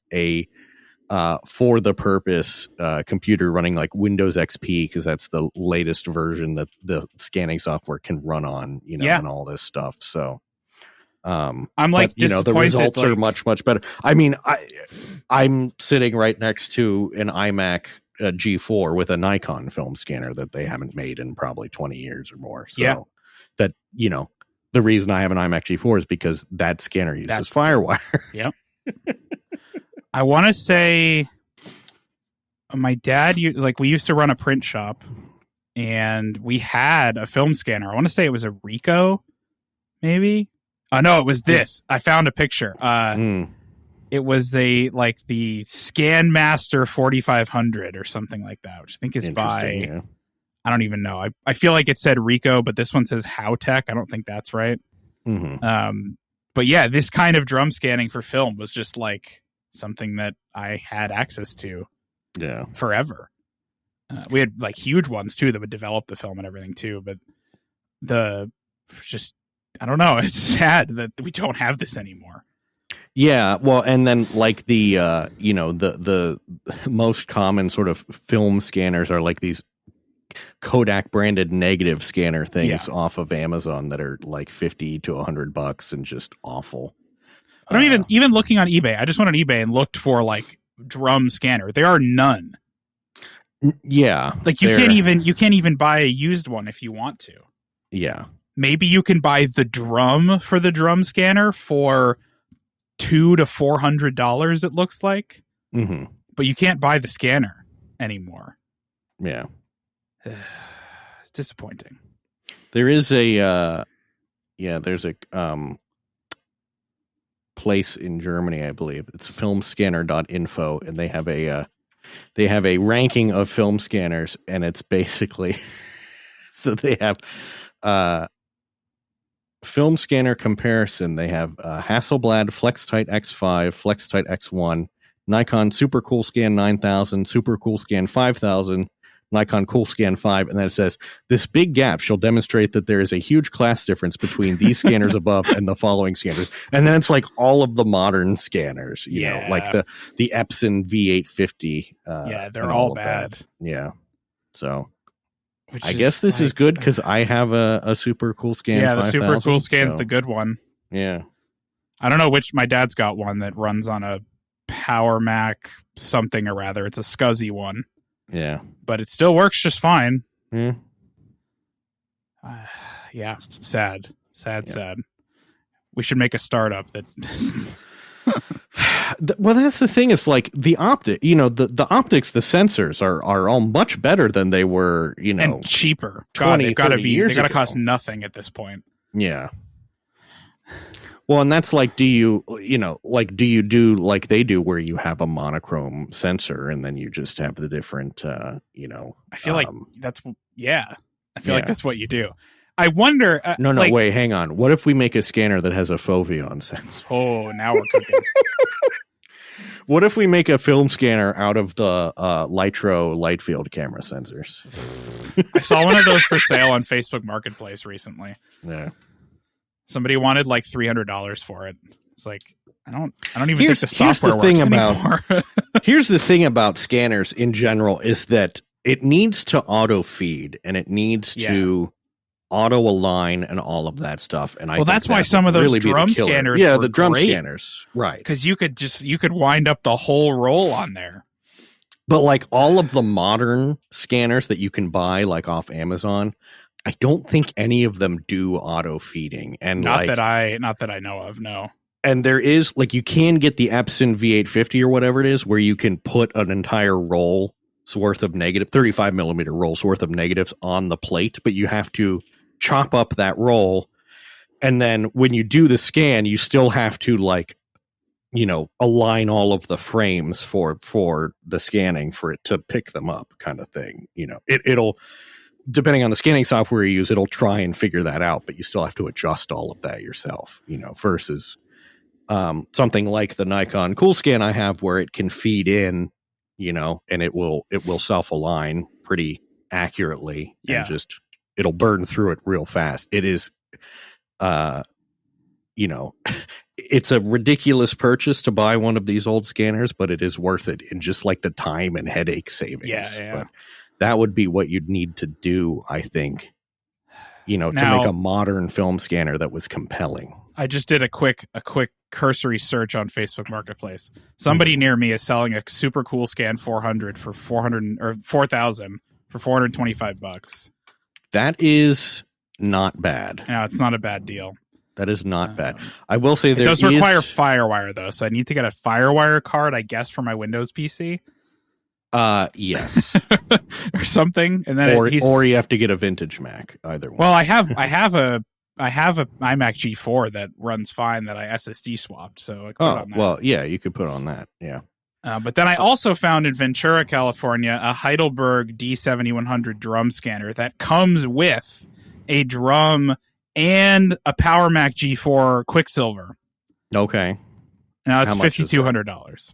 for the purpose computer running like Windows XP, because that's the latest version that the scanning software can run on, and all this stuff. So I'm like, the results are much better. I'm sitting right next to an iMac G4 with a Nikon film scanner that they haven't made in probably 20 years or more. So that, the reason I have an iMac G4 is because that scanner uses FireWire. Yep. I want to say my dad, we used to run a print shop, and we had a film scanner. I want to say it was a Ricoh, maybe. Oh, no, it was this. I found a picture. It was the Scan Master 4500 or something like that, which I think is by, I don't even know. I feel like it said Ricoh, but this one says Howtech. I don't think that's right. But yeah, this kind of drum scanning for film was just like something that I had access to forever. We had like huge ones too that would develop the film and everything too, but just, I don't know. It's sad that we don't have this anymore. Yeah, well, and then like the the most common sort of film scanners are like these Kodak branded negative scanner things off of Amazon that are like $50 to $100 and just awful. But I'm even looking on eBay. I just went on eBay and looked for like drum scanner. There are none. Yeah, like you can't even buy a used one if you want to. Yeah, maybe you can buy the drum for the drum scanner for $200 to $400. It looks like, but you can't buy the scanner anymore. Yeah, it's disappointing. There is a there's a place in Germany, I believe. It's filmscanner.info, and they have a ranking of film scanners, and it's basically so they have film scanner comparison. They have Hasselblad FlexTight X5, FlexTight X1, Nikon Super Cool Scan 9000, Super Cool Scan 5000, Nikon Cool Scan 5, and then it says, this big gap shall demonstrate that there is a huge class difference between these scanners above and the following scanners. And then it's like all of the modern scanners, you know, like the Epson V850. They're all bad. That. Yeah. So I guess this is good because I have a Super Cool Scan 5000. The Super Cool Scan's the good one. Yeah. I don't know which, my dad's got one that runs on a Power Mac something or rather. It's a SCSI one. Yeah. But it still works just fine. Yeah. Sad. We should make a startup that... Well, that's the thing is like the optic, you know, the optics, the sensors are all much better than they were, you know, and cheaper. They've got to cost nothing at this point. Yeah. Well, and that's like, do you do like they do where you have a monochrome sensor and then you just have the different, I feel like that's what you do. I wonder. Wait, hang on. What if we make a scanner that has a foveon sensor? Oh, now we're cooking. What if we make a film scanner out of the Litro light field camera sensors? I saw one of those for sale on Facebook Marketplace recently. Yeah. Somebody wanted like $300 for it. It's like, I don't even think the software works anymore. Here's the thing about scanners in general is that it needs to auto feed and it needs to auto align and all of that stuff. And that's why some of those drum scanners, the drum scanners, right? Because you could wind up the whole roll on there. But like all of the modern scanners that you can buy, like off Amazon, I don't think any of them do auto feeding, and not that I know of. No, and there is like you can get the Epson V850 or whatever it is, where you can put an entire roll's worth of 35 millimeter rolls worth of negatives on the plate, but you have to chop up that roll, and then when you do the scan, you still have to align all of the frames for the scanning for it to pick them up, kind of thing. It'll. Depending on the scanning software you use, it'll try and figure that out, but you still have to adjust all of that yourself, versus something like the Nikon Cool Scan I have where it can feed in, and it will self-align pretty accurately and just, it'll burn through it real fast. It is, it's a ridiculous purchase to buy one of these old scanners, but it is worth it in just like the time and headache savings. Yeah. But that would be what you'd need to do, I think, to make a modern film scanner that was compelling. I just did a quick cursory search on Facebook Marketplace. Somebody near me is selling a Super Cool Scan 400 for $4,000 for $425. That is not bad. No, it's not a bad deal. That is not bad. I will say it does require FireWire though, so I need to get a FireWire card, I guess, for my Windows PC. Yes. Or something, and then or you have to get a vintage Mac, either one. Well, I have a iMac G4 that runs fine that I SSD swapped, so I put on that. Well, yeah, you could put on that. Yeah. But then I also found in Ventura, California, a Heidelberg D7100 drum scanner that comes with a drum and a Power Mac G4 Quicksilver. Okay. Now it's $5,200.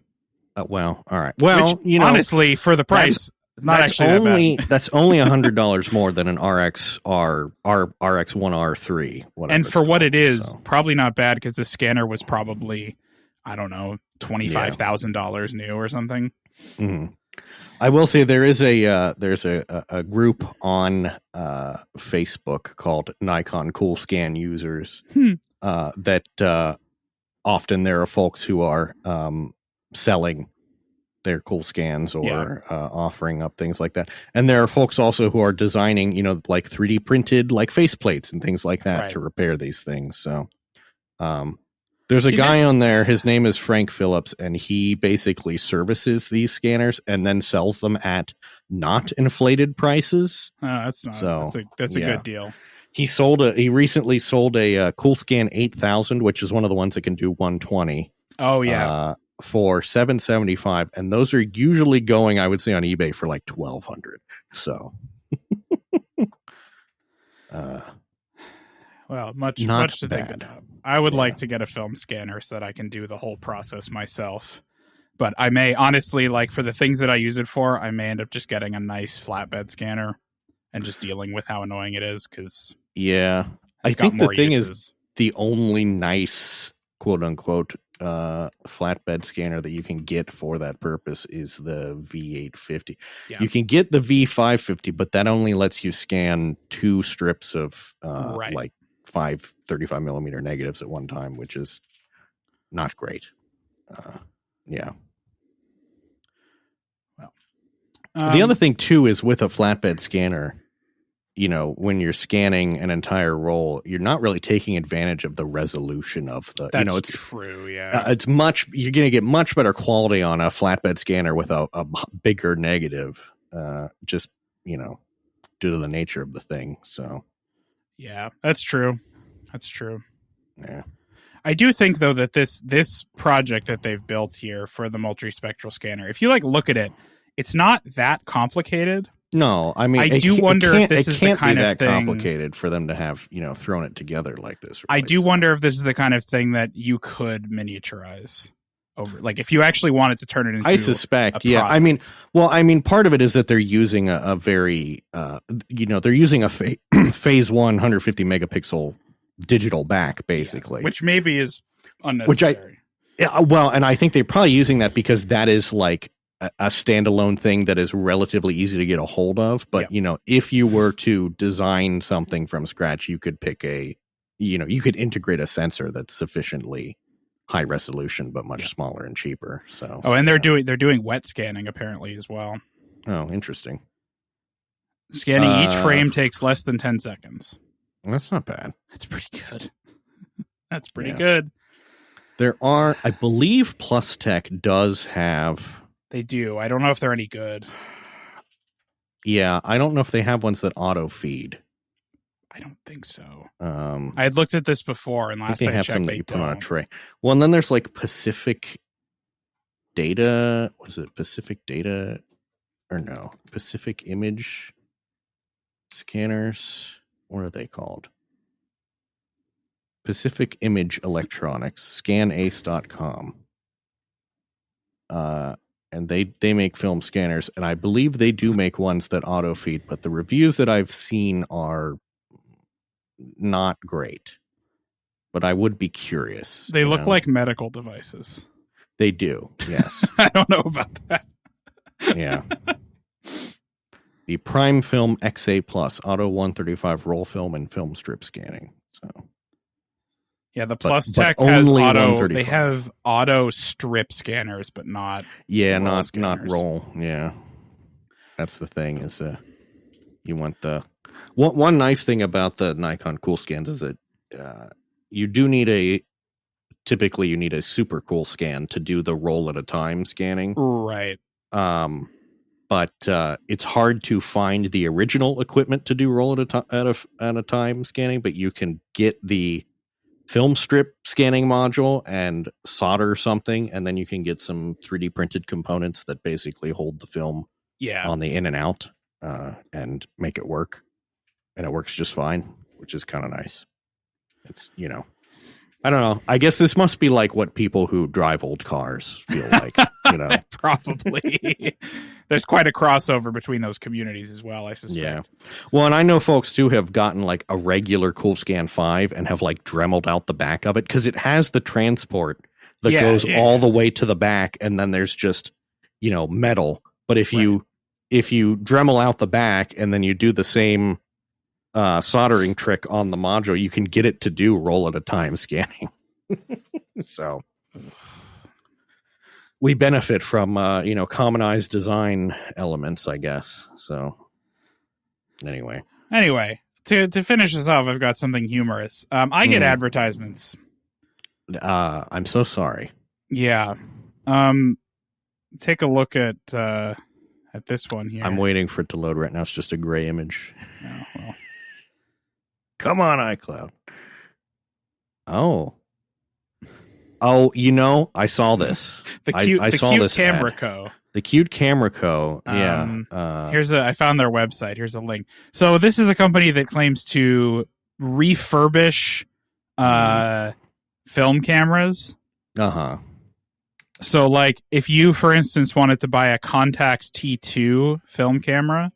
Well, all right. Well, honestly, for the price, It's not actually that's only $100 more than an RX1R3. And for what it is, probably not bad because the scanner was probably, I don't know, $25,000 new or something. Mm-hmm. I will say there's a group on Facebook called Nikon Cool Scan Users that often there are folks who are selling their cool scans or offering up things like that. And there are folks also who are designing, like 3D printed like faceplates and things like that to repair these things. So there's a guy on there, his name is Frank Phillips, and he basically services these scanners and then sells them at not inflated prices. That's a good deal. He recently sold a CoolScan 8000, which is one of the ones that can do 120. Oh yeah. For $775, and those are usually going, I would say, on eBay for like $1,200. So well, much to think about. I would like to get a film scanner so that I can do the whole process myself. But I may honestly, like, for the things that I use it for, I may end up just getting a nice flatbed scanner and just dealing with how annoying it is. Because I think the thing is the only nice quote unquote flatbed scanner that you can get for that purpose is the V850. You can get the V550, but that only lets you scan 2 strips of like 5 35 millimeter negatives at one time, which is not great. The other thing too is with a flatbed scanner, when you're scanning an entire roll, you're not really taking advantage of the resolution of the. It's true. Yeah, you're going to get much better quality on a flatbed scanner with a bigger negative. Just due to the nature of the thing. So, yeah, that's true. That's true. Yeah, I do think though that this project that they've built here for the multispectral scanner, if you look at it, it's not that complicated. No, I mean, I do wonder if this is the kind of thing complicated for them to have, thrown it together like this. I do wonder if this is the kind of thing that you could miniaturize over, like if you actually wanted to turn it into. I suspect, yeah. I mean, part of it is that they're using a very, they're using a phase 150 megapixel digital back, basically, which maybe is unnecessary. And I think they're probably using that because that is like a standalone thing that is relatively easy to get a hold of. But, if you were to design something from scratch, you could pick you could integrate a sensor that's sufficiently high resolution, but much smaller and cheaper. So, and they're doing wet scanning apparently as well. Oh, interesting. Scanning each frame takes less than 10 seconds. Well, that's not bad. That's pretty good. That's pretty good. There are, I believe Plus Tech does have. They do. I don't know if they're any good. Yeah, I don't know if they have ones that auto feed. I don't think so. I had looked at this before, and last I have checked, some that you put on a tray. Well, and then there's like Pacific Data. Was it Pacific Data or no? Pacific Image Scanners. What are they called? Pacific Image Electronics. Scanace.com. And they make film scanners, and I believe they do make ones that auto feed, but the reviews that I've seen are not great. But I would be curious. They look like medical devices. They do, yes. I don't know about that. Yeah. The Prime Film XA Plus Auto 135 roll film and film strip scanning. So. Yeah, the Plus Tech has auto. They have auto strip scanners, but not. Yeah, not roll. Yeah, that's the thing. Is you want the one nice thing about the Nikon Cool Scans is that you do need typically you need a super cool scan to do the roll at a time scanning. Right. But it's hard to find the original equipment to do roll at a time scanning. But you can get the film strip scanning module and solder something, and then you can get some 3D printed components that basically hold the film on the in and out and make it work. And it works just fine, which is kind of nice. It's, I don't know. I guess this must be like what people who drive old cars feel like, you know. Probably. There's quite a crossover between those communities as well, I suspect. Yeah. Well, and I know folks too have gotten like a regular CoolScan 5 and have like dremeled out the back of it because it has the transport that goes all the way to the back, and then there's just, you know, metal. But if you Dremel out the back and then you do the same soldering trick on the module, you can get it to do roll at a time scanning. So we benefit from you know, commonized design elements, I guess. So anyway, to finish this off, I've got something humorous. I get advertisements. I'm so sorry. Yeah. Take a look at this one here. I'm waiting for it to load right now. It's just a gray image. Oh, well. Come on, iCloud. Oh, you know, I saw this. The cute Camera ad. Co. The Cute Camera Co. Yeah. I found their website. Here's a link. So this is a company that claims to refurbish film cameras. Uh-huh. So, like, if you, for instance, wanted to buy a Contax T2 film camera,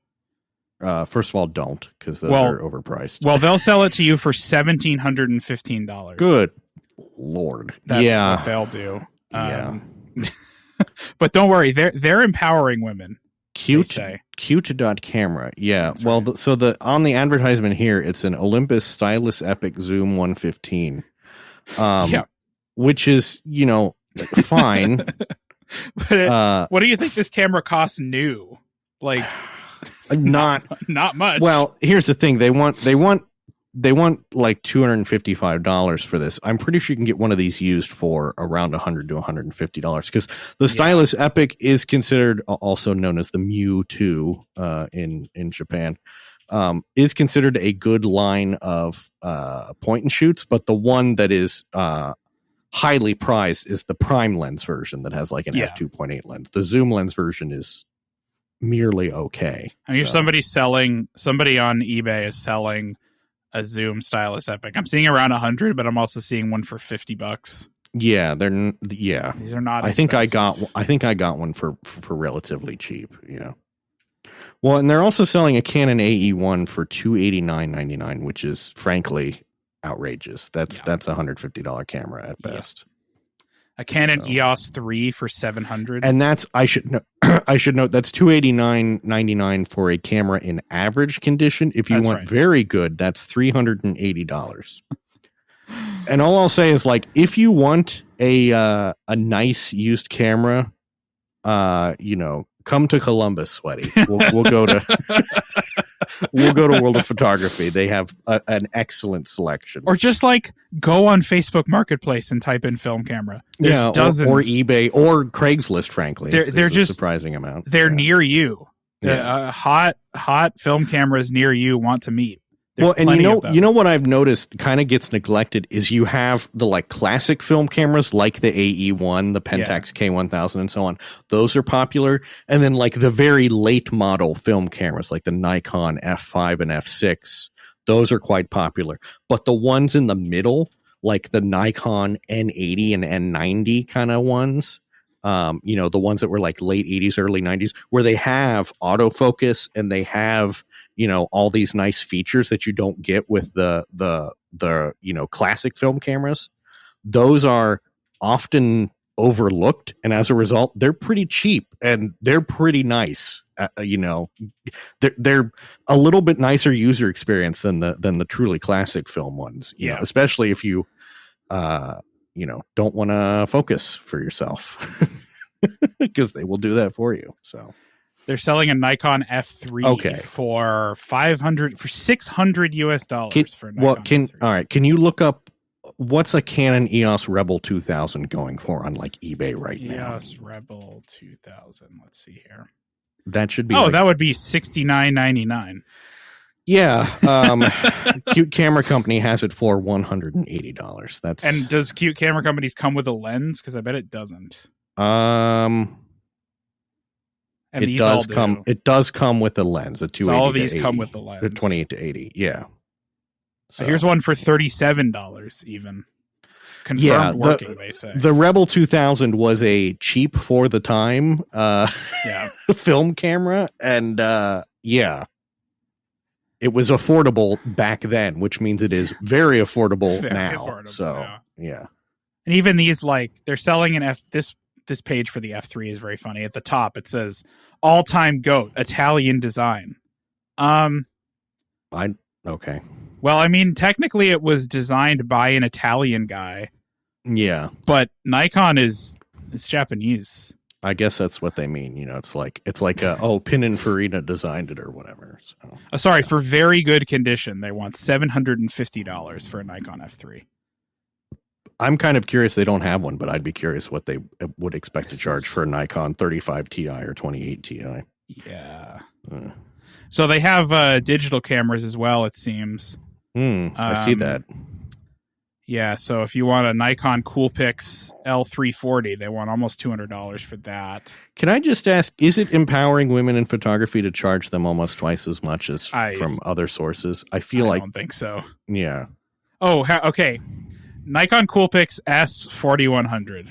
first of all, don't, because those are overpriced. Well, they'll sell it to you for $1,715. Good Lord. That's what they'll do. Yeah. But don't worry, they're empowering women. Cute.camera. Yeah. That's well, right. On the advertisement here, it's an Olympus Stylus Epic Zoom 115. Which is, you know, fine. But what do you think this camera costs new? Like not much. Well, here's the thing. They want like $255 for this. I'm pretty sure you can get one of these used for around $100 to $150 because the Stylus Epic is considered, also known as the Mew 2 in Japan, is considered a good line of point and shoots, but the one that is highly prized is the prime lens version that has like an f2.8 lens. The zoom lens version is merely okay. I mean, somebody on eBay is selling a Zoom Stylus Epic. I'm seeing around 100, but I'm also seeing one for $50. Yeah, these are not. I think I got one for relatively cheap. You know. Well, and they're also selling a Canon AE1 for $289.99, which is frankly outrageous. That's a $150 camera at best. A Canon EOS 3 for $700, and that's I should note that's $289.99 for a camera in average condition. If you want very good, that's $380. And all I'll say is, like, if you want a nice used camera, you know, come to Columbus, Sweaty. We'll go to World of Photography. They have an excellent selection. Or just like go on Facebook Marketplace and type in film camera. There's dozens. Or eBay or Craigslist. Frankly, they're just a surprising amount. They're near you. Hot film cameras near you want to meet. There's and you know what I've noticed kind of gets neglected is you have the like classic film cameras like the AE1, the Pentax K1000, and so on. Those are popular, and then like the very late model film cameras like the Nikon F5 and F6, those are quite popular. But the ones in the middle, like the Nikon N80 and N90 kind of ones, you know, the ones that were like late 80s, early 90s, where they have autofocus and they have, you know, all these nice features that you don't get with the you know, classic film cameras. Those are often overlooked, and as a result, they're pretty cheap and they're pretty nice. You know, they're a little bit nicer user experience than the truly classic film ones. You know, especially if you you know, don't want to focus for yourself, because they will do that for you. So. They're selling a Nikon F3 for $600 US for Nikon all right, can you look up what's a Canon EOS Rebel 2000 going for on like eBay right now? EOS Rebel 2000. Let's see here. That should be that would be $69.99. Yeah, Cute Camera Company has it for $180. And does Cute Camera Companies come with a lens? Because I bet it doesn't. And it does come with a lens, a 280 so all of these to 80, come with the lens. A 28 to 80, yeah. So here's one for $37 even. confirmed working, they say. The Rebel 2000 was a cheap for the time film camera, and it was affordable back then, which means it is very affordable now. Yeah. And even these, like, they're selling this page for the F3 is very funny. At the top, it says all-time GOAT, Italian design. Okay. Well, I mean, technically it was designed by an Italian guy. Yeah. But Nikon is Japanese. I guess that's what they mean. You know, it's like Pininfarina designed it or whatever. So. Sorry, for very good condition, they want $750 for a Nikon F3. I'm kind of curious. They don't have one, but I'd be curious what they would expect to charge for a Nikon 35 Ti or 28 Ti. Yeah. So they have digital cameras as well, it seems. I see that. Yeah, so if you want a Nikon Coolpix L340, they want almost $200 for that. Can I just ask, is it empowering women in photography to charge them almost twice as much as from other sources? I don't think so. Yeah. Oh, okay. Nikon Coolpix S4100.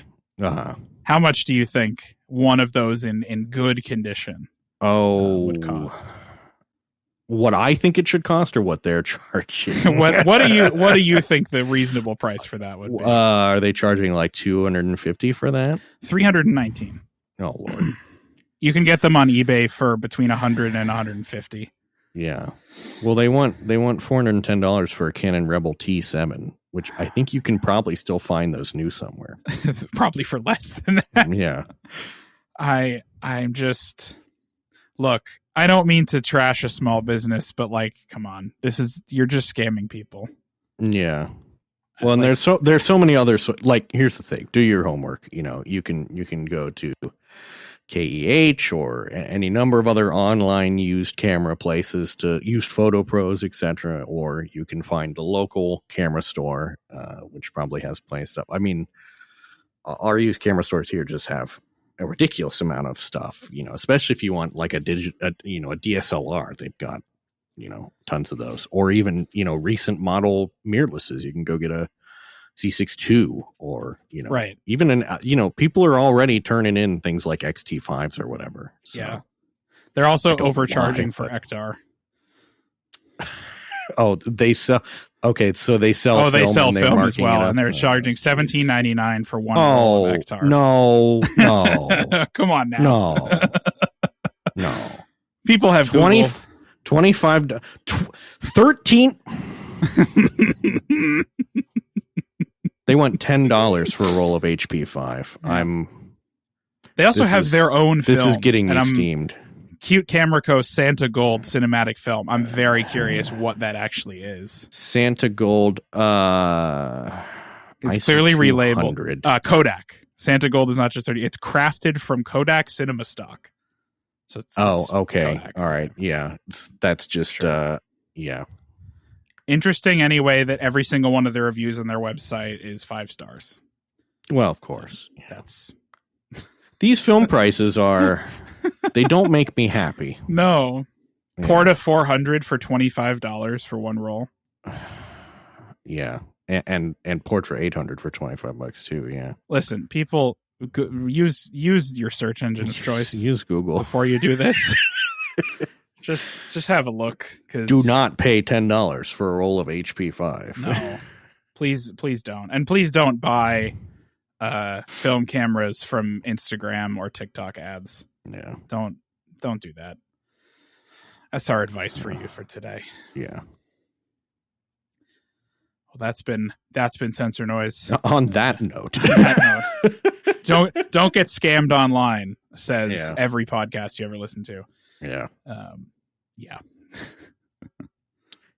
How much do you think one of those in good condition would cost? What I think it should cost, or what they're charging? what do you think the reasonable price for that would be? Are they charging like $250 for that? $319. Oh Lord! You can get them on eBay for between $100 and $150. Yeah. Well, they want $410 for a Canon Rebel T7, which I think you can probably still find those new somewhere. Probably for less than that. Yeah. I'm just look. I don't mean to trash a small business, but like, come on, you're just scamming people. Yeah. Well, and there's so many other, like, here's the thing, do your homework. You know, you can go to KEH or any number of other online used camera places, to used photo pros, etc. Or you can find the local camera store, which probably has plenty of stuff. I mean, our used camera stores here just have a ridiculous amount of stuff, you know, especially if you want like a DSLR, they've got, you know, tons of those, or even, you know, recent model mirrorlesses. You can go get a C6 II, or, you know, right. Even people are already turning in things like XT5s or whatever. So yeah. They're also overcharging for Ektar. Oh, they sell. Okay, so they sell. Oh, they sell film as well, and they're charging $17.99 for one roll of Ektar. No, come on now. No. People have 20, 25, 13. They want $10 for a roll of HP5. Yeah. They also have their own films. This is getting me steamed. Cute Camera Co. Santa Gold cinematic film. I'm very curious what that actually is. Santa Gold. It's clearly relabeled. Kodak. Santa Gold is not just 30. It's crafted from Kodak cinema stock. So it's okay. Kodak. All right. Yeah. That's just sure. Yeah. Interesting anyway that every single one of their reviews on their website is 5 stars. Well, of course. That's these film prices are they don't make me happy. No. Yeah. Porta 400 for $25 for one roll. Yeah. And Portra 800 for $25 too, yeah. Listen, people use your search engine of choice. Use Google before you do this. Just have a look. Do not pay $10 for a roll of HP5. No, please don't, and please don't buy film cameras from Instagram or TikTok ads. Yeah, don't do that. That's our advice for you for today. Yeah. Well, that's been Sensor Noise. On that note, don't get scammed online. Says every podcast you ever listen to. Yeah. Yeah.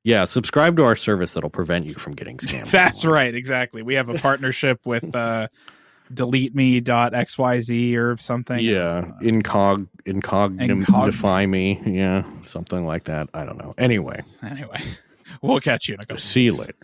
Yeah. Subscribe to our service that'll prevent you from getting scammed. That's right. Exactly. We have a partnership with deleteme.xyz or something. Yeah. Incognify me. Yeah. Something like that. I don't know. Anyway. We'll catch you in a couple See you weeks. later.